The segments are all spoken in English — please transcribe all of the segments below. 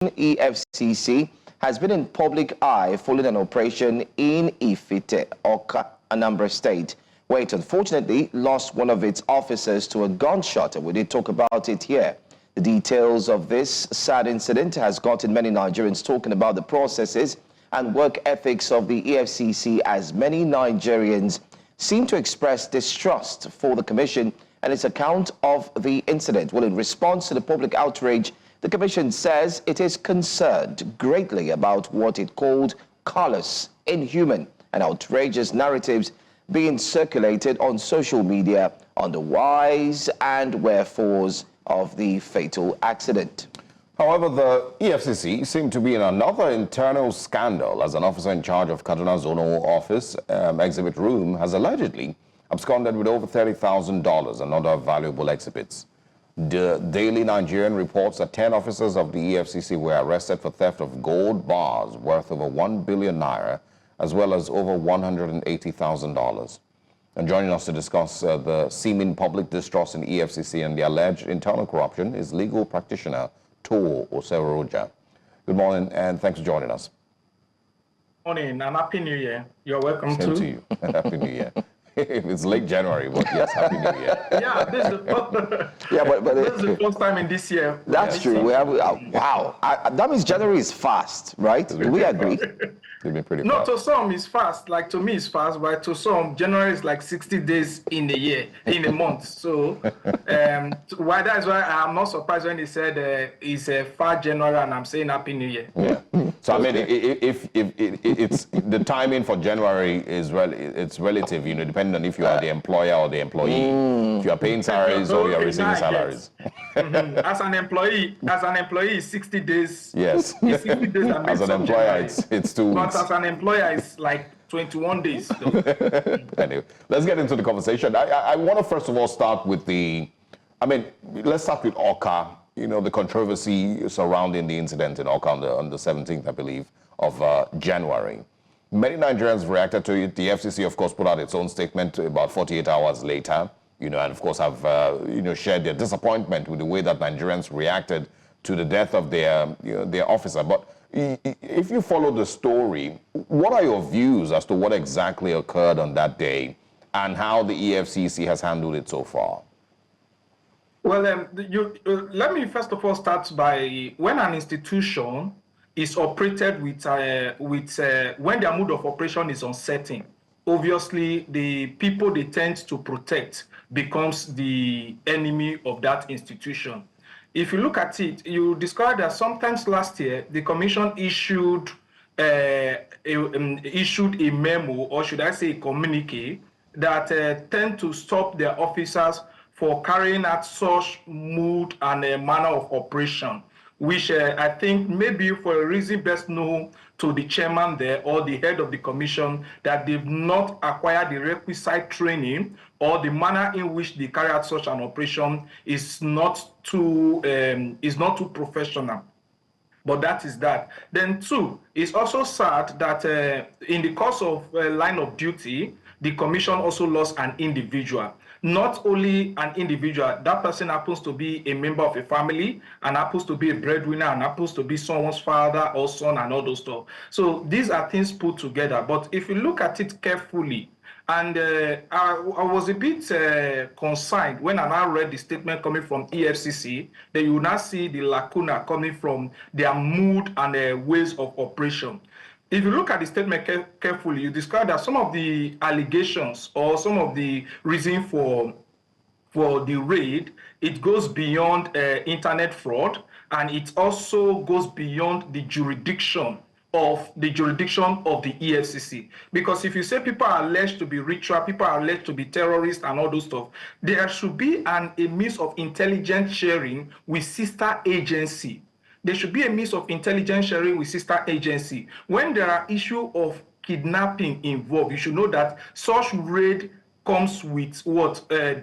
EFCC has been in public eye following an operation in Ifite, Anambra State, where it unfortunately lost one of its officers to a gunshot, and we did talk about it here. The details of this sad incident has gotten many Nigerians talking about the processes and work ethics of the EFCC, as many Nigerians seem to express distrust for the Commission and its account of the incident. Well, in response to the public outrage, the Commission says it is concerned greatly about what it called callous, inhuman, and outrageous narratives being circulated on social media on the whys and wherefores of the fatal accident. However, the EFCC seemed to be in another internal scandal, as an officer in charge of Kaduna Zonal Office exhibit room has allegedly absconded with over $30,000 and other valuable exhibits. The Daily Nigerian reports that 10 officers of the EFCC were arrested for theft of gold bars worth over 1 billion naira, as well as over $180,000. And joining us to discuss the seeming public distrust in EFCC and the alleged internal corruption is legal practitioner Tohwo Oseruvwoja. Good morning, and thanks for joining us. Morning, and Happy New Year. You're welcome. Same to you. Happy New Year. It's late January, but yes, Happy New Year. Yeah, this is the this is the first time in this year. That's true. We have wow. That means January is fast, right? Do we agree? It'll be pretty No, fast. to some it's fast. Like to me, it's fast, but to some, January is like 60 days in a year, in a month. So, why that's why I'm not surprised when they said it's a far January, and I'm saying Happy New Year. Yeah. So I mean, if it's the timing for January is it's relative, you know, depending on if you are the employer or the employee. If you are paying salaries or you are receiving salaries. As an employee, it's 60 days. Yes. It's 60 days that As an employer, it's 2 weeks. But as an employer, it's like 21 days. Anyway, let's get into the conversation. I want to first of all start with let's start with Awka. You know, the controversy surrounding the incident in Awka on the 17th, I believe, of January. Many Nigerians reacted to it. The FCC, of course, put out its own statement about 48 hours later, you know, and of course have, shared their disappointment with the way that Nigerians reacted to the death of their officer. But if you follow the story, what are your views as to what exactly occurred on that day and how the EFCC has handled it so far? Well, let me first of all start by when an institution is operated with when their mode of operation is uncertain, obviously the people they tend to protect becomes the enemy of that institution. If you look at it, you discover that sometimes last year the Commission issued a memo, or should I say a communique, that tend to stop their officers for carrying out such mode and manner of operation, which I think maybe for a reason best known to the chairman there or the head of the commission, that they've not acquired the requisite training, or the manner in which they carry out such an operation is not too professional. But that is that. Then two, it's also sad that in the course of line of duty, the commission also lost an individual. Not only an individual, that person happens to be a member of a family and happens to be a breadwinner and happens to be someone's father or son and all those stuff. So these are things put together. But if you look at it carefully, and I was a bit concerned when I now read the statement coming from EFCC, that you will now see the lacuna coming from their mood and ways of operation. If you look at the statement carefully, you discover that some of the allegations or some of the reason for the raid, it goes beyond internet fraud, and it also goes beyond the jurisdiction of the EFCC. Because if you say people are alleged to be ritual, people are alleged to be terrorists and all those stuff, there should be a means of intelligence sharing with sister agency. There should be a means of intelligence sharing with sister agency. When there are issues of kidnapping involved, you should know that such raid comes with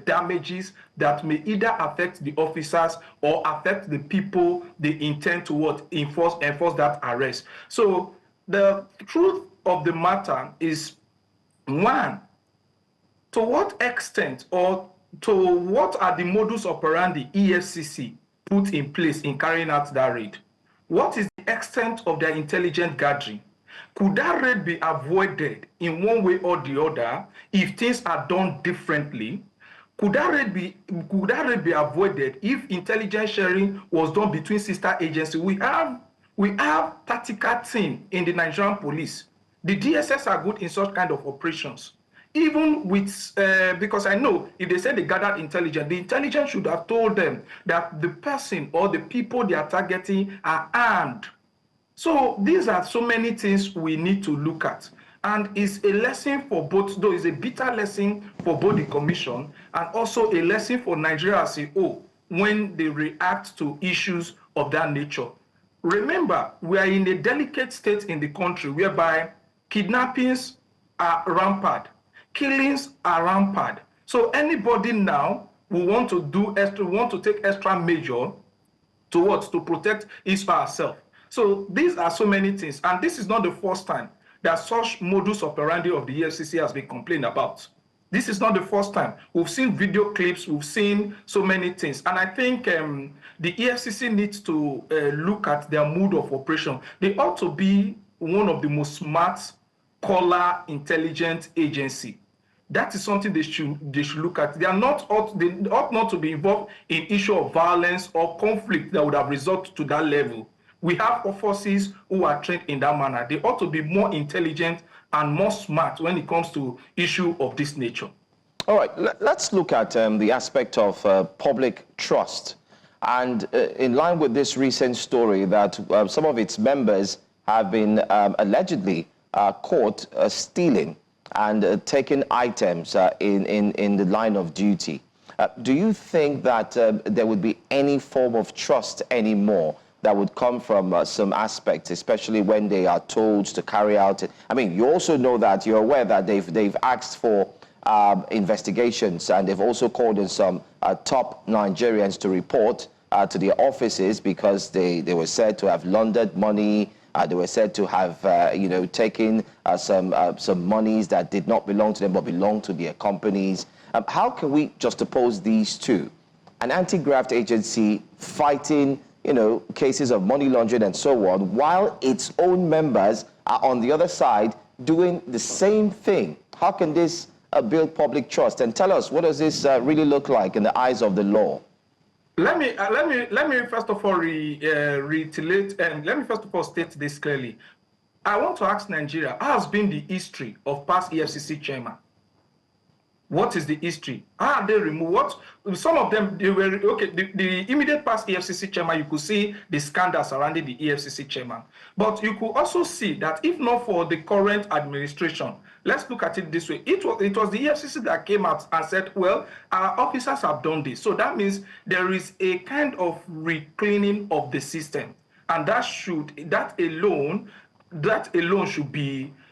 damages that may either affect the officers or affect the people they intend to enforce that arrest. So the truth of the matter is, one, to what extent or to what are the modus operandi EFCC put in place in carrying out that raid? What is the extent of their intelligence gathering? Could that raid be avoided in one way or the other if things are done differently? Could that raid be avoided if intelligence sharing was done between sister agencies? We have tactical team in the Nigerian police. The DSS are good in such kind of operations. Even with, because I know if they say they gathered intelligence, the intelligence should have told them that the person or the people they are targeting are armed. So these are so many things we need to look at. And it's a lesson for both, though it's a bitter lesson for both the commission and also a lesson for Nigeria as a whole when they react to issues of that nature. Remember, we are in a delicate state in the country whereby kidnappings are rampant, killings are rampant. So anybody now who want to take extra measure to protect his or herself. So these are so many things, and this is not the first time that such modus operandi of the EFCC has been complained about. This is not the first time. We've seen video clips, we've seen so many things, and I think the EFCC needs to look at their mode of operation. They ought to be one of the most smart, color, intelligent agency. That is something they should look at. They ought not to be involved in issue of violence or conflict that would have resulted to that level. We have forces who are trained in that manner. They ought to be more intelligent and more smart when it comes to issue of this nature. All right, let's look at the aspect of public trust. And in line with this recent story that some of its members have been allegedly caught stealing and taking items in the line of duty. Do you think that there would be any form of trust anymore that would come from some aspects, especially when they are told to carry out it? I mean, you also know that you're aware that they've asked for investigations, and they've also called in some top Nigerians to report to their offices because they were said to have laundered money. They were said to have, taken some monies that did not belong to them but belonged to their companies. How can we juxtapose these two? An anti-graft agency fighting, cases of money laundering and so on, while its own members are on the other side doing the same thing. How can this build public trust? And tell us, what does this really look like in the eyes of the law? Let me first of all reiterate, and let me first of all state this clearly. I want to ask Nigeria, how has been the history of past EFCC chairman? What is the history? How are they removed? What some of them they were okay. The immediate past EFCC chairman, you could see the scandal surrounding the EFCC chairman. But you could also see that if not for the current administration, let's look at it this way. It was the EFCC that came out and said, well, our officers have done this. So that means there is a kind of recleaning of the system. And that alone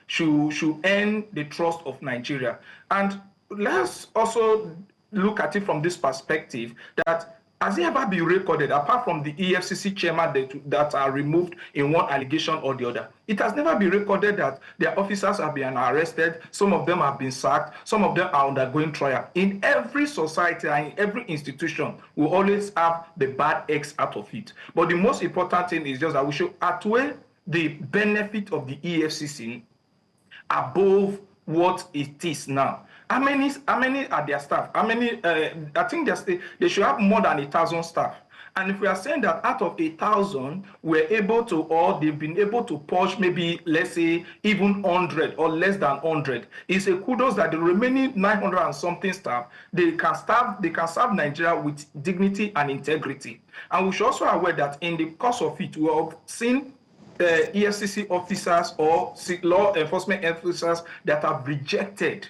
should earn the trust of Nigeria. And let's also look at it from this perspective that has it ever been recorded, apart from the EFCC chairman that are removed in one allegation or the other? It has never been recorded that their officers have been arrested, some of them have been sacked, some of them are undergoing trial. In every society and in every institution, we always have the bad eggs out of it. But the most important thing is just that we should outweigh the benefit of the EFCC above what it is now. How many are their staff? How many? I think they should have more than 1,000 staff. And if we are saying that out of 1,000, we're able to, or they've been able to purge maybe, let's say, even 100 or less than 100, it's a kudos that the remaining 900 and something staff, they can serve Nigeria with dignity and integrity. And we should also be aware that in the course of it, we have seen EFCC officers or law enforcement officers that have rejected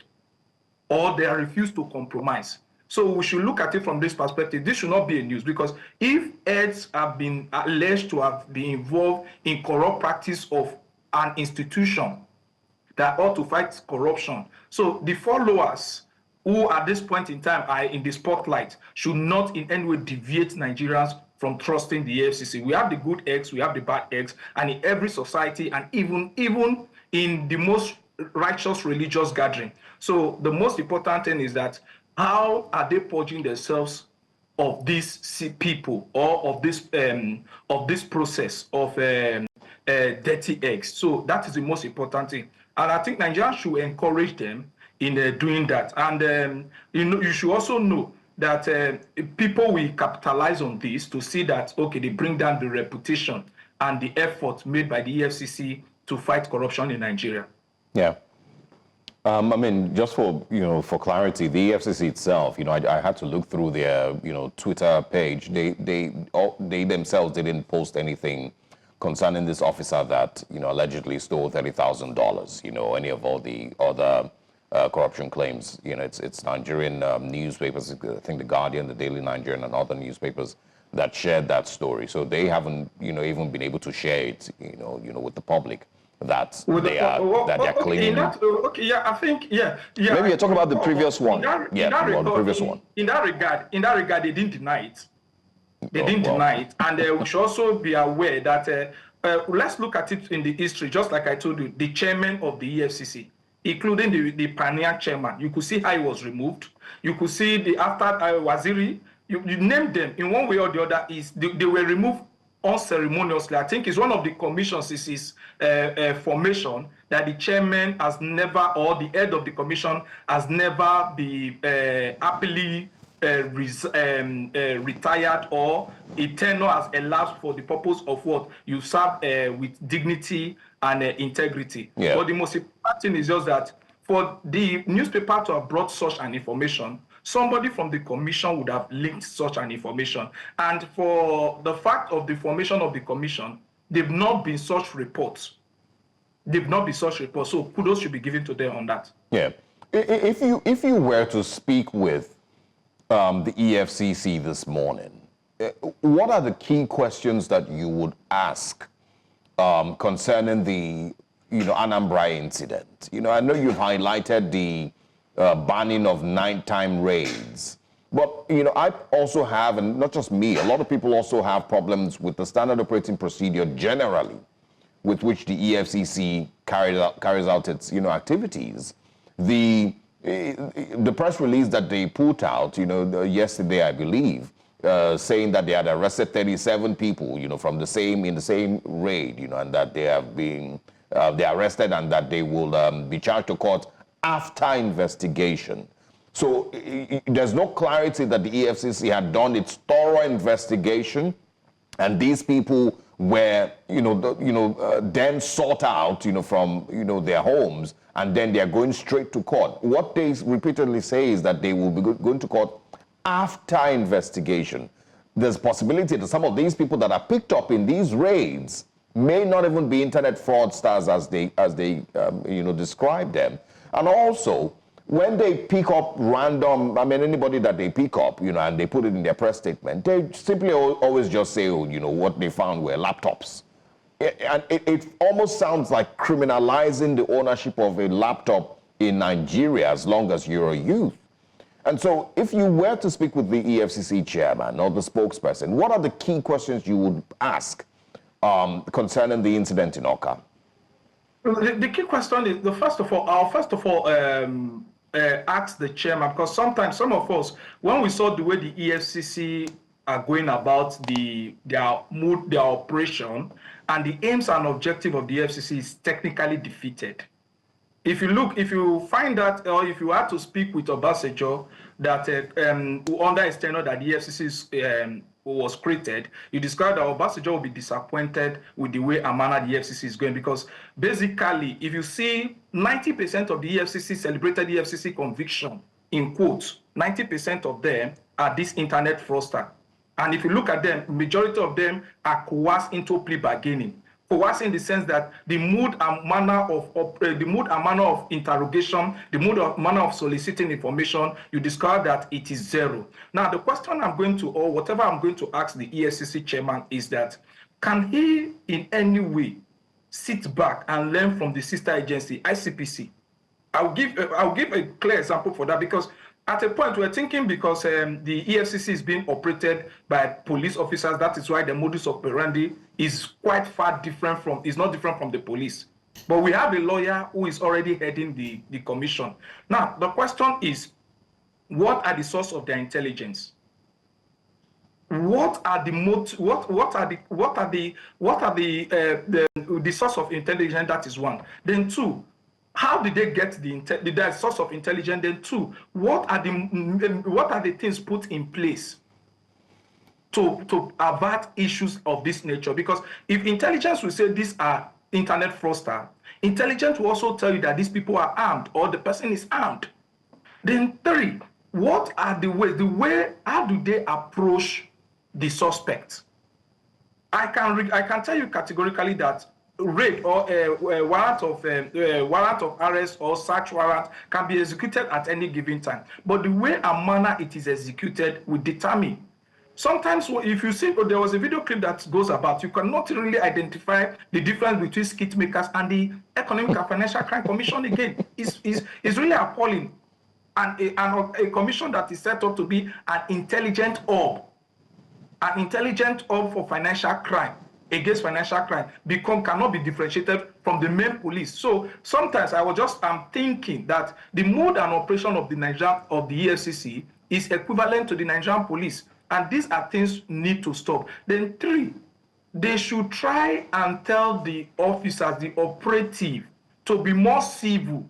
or they are refused to compromise. So we should look at it from this perspective. This should not be a news, because if heads have been alleged to have been involved in corrupt practice of an institution that ought to fight corruption, so the followers who at this point in time are in the spotlight should not in any way deviate Nigerians from trusting the EFCC. We have the good eggs, we have the bad eggs, and in every society, and even in the most righteous religious gathering. So the most important thing is that how are they purging themselves of these people or of this process of dirty eggs. So that is the most important thing, and I think Nigerians should encourage them in doing that. And you should also know that people will capitalize on this to see that, okay, they bring down the reputation and the effort made by the EFCC to fight corruption in Nigeria. Yeah. I mean, just for clarity, the EFCC itself, I had to look through their, Twitter page. They themselves didn't post anything concerning this officer that, allegedly stole $30,000, any of all the other corruption claims. It's Nigerian newspapers, I think The Guardian, The Daily Nigerian, and other newspapers that shared that story. So they haven't, even been able to share it, with the public. That they are claiming. I think. Maybe you're talking about the previous one. The previous one. In that regard, they didn't deny it. They didn't deny it, and we should also be aware that let's look at it in the history. Just like I told you, the chairman of the EFCC, including the pioneer chairman, you could see how he was removed. You could see the after Waziri. You named them in one way or the other. They were removed unceremoniously. I think it's one of the commissions is his formation that the chairman has never, or the head of the commission has never been happily retired, or a tenure has elapsed for the purpose of what you serve with dignity and integrity. Yeah. But the most important thing is just that for the newspaper to have brought such an information, somebody from the commission would have linked such an information. And for the fact of the formation of the commission, they've not been such reports. So kudos should be given to them on that. Yeah. If you were to speak with the EFCC this morning, what are the key questions that you would ask concerning the Anambra incident? I know you've highlighted the banning of nighttime raids. But, I also have, and not just me, a lot of people also have problems with the standard operating procedure generally with which the EFCC carries out its, activities. The press release that they put out, yesterday, I believe, saying that they had arrested 37 people, from in the same raid, and that they have been, they arrested and that they will be charged to court after investigation. So there's no clarity that the EFCC had done its thorough investigation, and these people were, then sought out, from, their homes, and then they are going straight to court. What they repeatedly say is that they will be going to court after investigation. There's a possibility that some of these people that are picked up in these raids may not even be internet fraudsters as they describe them. And also, when they pick up random, anybody that they pick up, and they put it in their press statement, they simply always just say, what they found were laptops. And it almost sounds like criminalizing the ownership of a laptop in Nigeria as long as you're a youth. And so if you were to speak with the EFCC chairman or the spokesperson, what are the key questions you would ask concerning the incident in Awka? The key question is, first of all, ask the chairman, because sometimes some of us, when we saw the way the EFCC are going about their operation, and the aims and objective of the EFCC is technically defeated. If you find that, or if you had to speak with Obasanjo, that under his tenure that the EFCC was created, you discovered that Obasanjo will be disappointed with the way and manner the EFCC is going, because basically, if you see 90% of the EFCC celebrated EFCC conviction, in quotes, 90% of them are this internet fraudster. And if you look at them, majority of them are coerced into plea bargaining. Coerced in the sense that the mood and manner of interrogation, the mood and manner of soliciting information, you discover that it is zero. Now, the question I'm going to, or whatever I'm going to ask the EFCC chairman is that, can he in any way sit back and learn from the sister agency, ICPC? I'll give a clear example for that, because at a point we're thinking, because the EFCC is being operated by police officers, that is why the modus operandi is quite far different from, is not different from the police. But we have a lawyer who is already heading the commission. Now, the question is, what are the source of their intelligence? what are the source of intelligence? That is one. Then two, how did they get the source of intelligence? Then two, what are the things put in place to avert issues of this nature? Because if intelligence will say these are internet fraudsters, intelligence will also tell you that these people are armed or the person is armed. Then three, what are the ways? How do they approach the suspect? I can tell you categorically that raid or warrant of arrest or search warrant can be executed at any given time, but the way and manner it is executed will determine. Sometimes, if you see, there was a video clip that goes about, you cannot really identify the difference between skit makers and the Economic and Financial Crime Commission. Again, is really appalling. And a commission that is set up to be an intelligent hub for financial crime, against financial crime, cannot be differentiated from the main police. So sometimes I'm thinking that the mode and operation of the EFCC is equivalent to the Nigerian police, and these are things need to stop. Then three, they should try and tell the officers, the operative, to be more civil,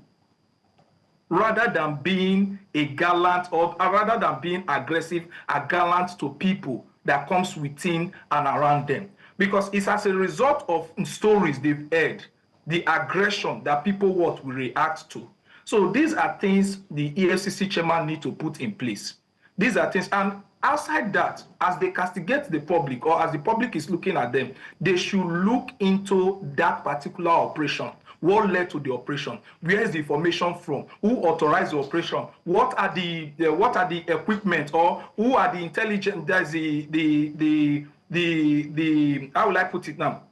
rather than being a gallant or rather than being aggressive and gallant to people that comes within and around them. Because it's as a result of stories they've heard, the aggression that people will react to. So these are things the EFCC chairman need to put in place. These are things, and outside that, as they castigate the public or as the public is looking at them, they should look into that particular operation. What led to the operation? Where is the information from? Who authorized the operation? What are the equipment, or who are the intelligence? There's the how will I put it now?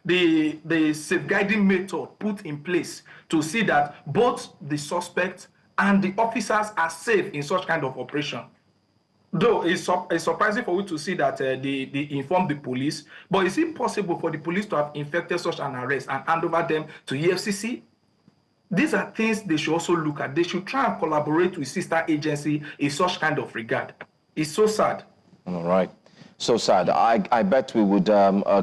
The safeguarding method put in place to see that both the suspect and the officers are safe in such kind of operation. Though it's surprising for you to see that they inform the police, but is it possible for the police to have infected such an arrest and hand over them to EFCC? These are things they should also look at. They should try and collaborate with sister agency in such kind of regard. It's so sad. All right. So sad. I bet we would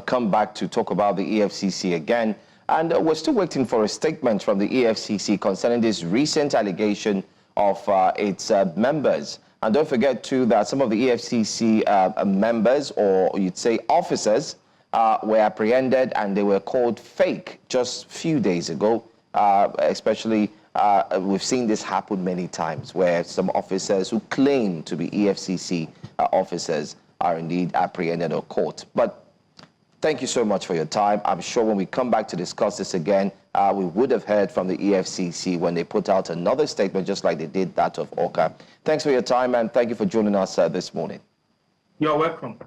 come back to talk about the EFCC again. And we're still waiting for a statement from the EFCC concerning this recent allegation of its members. And don't forget, too, that some of the EFCC members, or you'd say officers, were apprehended and they were called fake just a few days ago. Especially, we've seen this happen many times, where some officers who claim to be EFCC officers are indeed apprehended or caught. But thank you so much for your time. I'm sure when we come back to discuss this again, we would have heard from the EFCC when they put out another statement, just like they did that of Oka. Thanks for your time, and thank you for joining us this morning. You're welcome.